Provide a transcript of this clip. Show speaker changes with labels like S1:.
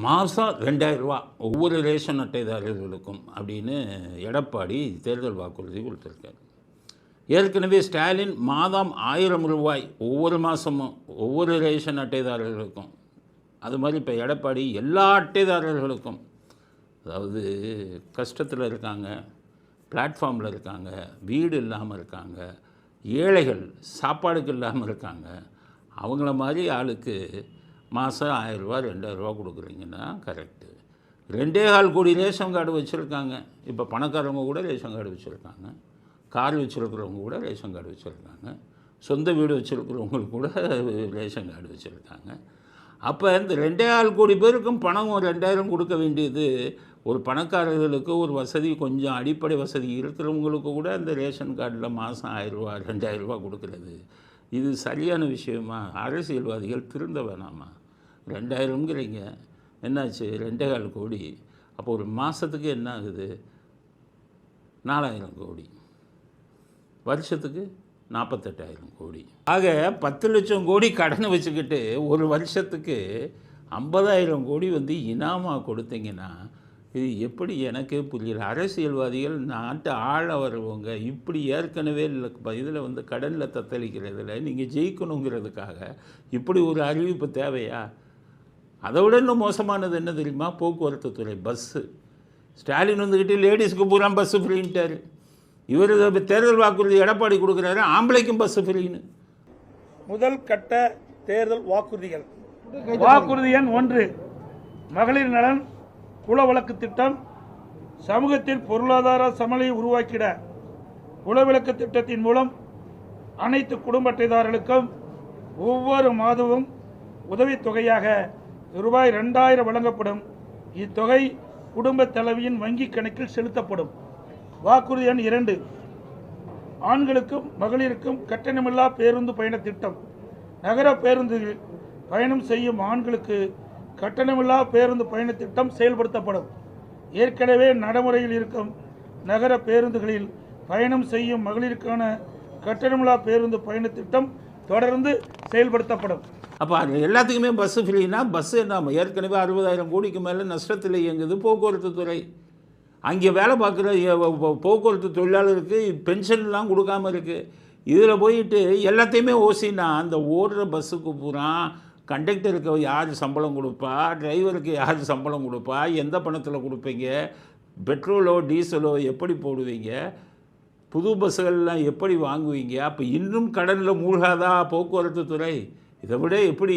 S1: மாதம் 2000 ரூபா ஒவ்வொரு ரேஷன் அட்டைதாரர்களுக்கும் அப்படின்னு எடப்பாடி தேர்தல் வாக்குறுதி கொடுத்துருக்காரு. ஏற்கனவே ஸ்டாலின் மாதம் 1000 ரூபாய் ஒவ்வொரு மாதமும் ஒவ்வொரு ரேஷன் அட்டைதாரர்களுக்கும், அது மாதிரி இப்போ எடப்பாடி எல்லா அட்டைதாரர்களுக்கும், அதாவது கஷ்டத்தில் இருக்காங்க, பிளாட்ஃபார்மில் இருக்காங்க, வீடு இல்லாமல் இருக்காங்க, ஏழைகள் சாப்பாடுக்கு இல்லாமல் இருக்காங்க, அவங்கள மாதிரி ஆளுக்கு மாதம் 1000 ரூபா 2000 ரூபா கொடுக்குறீங்கன்னா கரெக்டு. 2.25 கோடி ரேஷன் கார்டு வச்சுருக்காங்க. இப்போ பணக்காரவங்க கூட ரேஷன் கார்டு வச்சுருக்காங்க, கார் வச்சுருக்கிறவங்க கூட ரேஷன் கார்டு வச்சுருக்காங்க, சொந்த வீடு வச்சுருக்கிறவங்களுக்கு கூட ரேஷன் கார்டு வச்சுருக்காங்க. அப்போ இந்த 2.25 கோடி பேருக்கும் பணம் 2000 கொடுக்க வேண்டியது ஒரு பணக்காரர்களுக்கு ஒரு வசதி, கொஞ்சம் அடிப்படை வசதி இருக்கிறவங்களுக்கு கூட இந்த ரேஷன் கார்டில் மாதம் 1000 ரூபா 2000 ரூபா கொடுக்குறது இது சரியான விஷயமா? அரசியல்வாதிகள் திருந்த வேணாமா? 2000ங்கிறீங்க, என்னாச்சு 2.25 கோடி, அப்போ ஒரு மாதத்துக்கு என்ன ஆகுது? 4000 கோடி, வருஷத்துக்கு 48,000 கோடி. ஆக 10 லட்சம் கோடி கடனை வச்சுக்கிட்டு ஒரு வருஷத்துக்கு 50,000 கோடி இனாமாக கொடுத்தீங்கன்னா இது எப்படி? எனக்கே புரியல. அரசியல்வாதிகள் நாட்டை ஆள வருவங்க இப்படி ஏற்கனவே இதில் கடனில் தத்தளிக்கிறதுல நீங்கள் ஜெயிக்கணுங்கிறதுக்காக இப்படி ஒரு அறிவிப்பு தேவையா? அதை விட இன்னும் மோசமானது என்ன தெரியுமா? போக்குவரத்து துறை பஸ்ஸு. ஸ்டாலின் வந்துக்கிட்டு லேடிஸுக்கு பூரா பஸ்ஸு ஃப்ரீன்ட்டார். இவர் தேர்தல் வாக்குறுதி எடப்பாடி கொடுக்குறாரு, ஆம்பளைக்கும் பஸ்ஸு ஃப்ரீன்னு.
S2: முதல் கட்ட தேர்தல் வாக்குறுதிகள். வாக்குறுதி எண் 1, மகளிர் நலன் குல வழக்கு திட்டம். சமூகத்தில் பொருளாதார சமநிலையை உருவாக்கிட குலவிளக்கு திட்டத்தின் மூலம் அனைத்து குடும்ப அட்டைதாரர்களுக்கும் ஒவ்வொரு மாதமும் உதவித்தொகையாக ரூபாய் 2000 வழங்கப்படும். இத்தொகை குடும்ப தலைவியின் வங்கி கணக்கில் செலுத்தப்படும். வாக்குறுதி எண் 2, ஆண்களுக்கும் மகளிருக்கும் கட்டணமில்லா பேருந்து பயண திட்டம். நகர பேருந்துகளில் பயணம் செய்யும் ஆண்களுக்கு கட்டணமில்லா பேருந்து பயண திட்டம் செயல்படுத்தப்படும். ஏற்கனவே நடைமுறையில் இருக்கும் நகர பேருந்துகளில் பயணம் செய்யும் மகளிருக்கான கட்டணமில்லா பேருந்து பயண திட்டம் தொடர்ந்து செயல்படுத்தப்படும்.
S1: அப்போ அது எல்லாத்துக்குமே பஸ்ஸு ஃப்ரீனா பஸ்ஸு என்ன? ஏற்கனவே 60,000 கோடிக்கு மேலே நஷ்டத்தில் இயங்குது போக்குவரத்து துறை. அங்கே வேலை பார்க்குற போக்குவரத்து தொழிலாளருக்கு பென்ஷன்லாம் கொடுக்காமல் இருக்குது. இதில் போயிட்டு எல்லாத்தையுமே ஓசினா அந்த ஓடுற பஸ்ஸுக்கு பூரா கண்டக்டருக்கு யார் சம்பளம் கொடுப்பா, டிரைவருக்கு யார் சம்பளம் கொடுப்பா, எந்த பணத்தில் கொடுப்பீங்க, பெட்ரோலோ டீசலோ எப்படி போடுவீங்க, புது பஸ்ஸுகள்லாம் எப்படி வாங்குவீங்க? அப்போ இன்னும் கடனில் மூழ்காதா போக்குவரத்து துறை? இதை விட எப்படி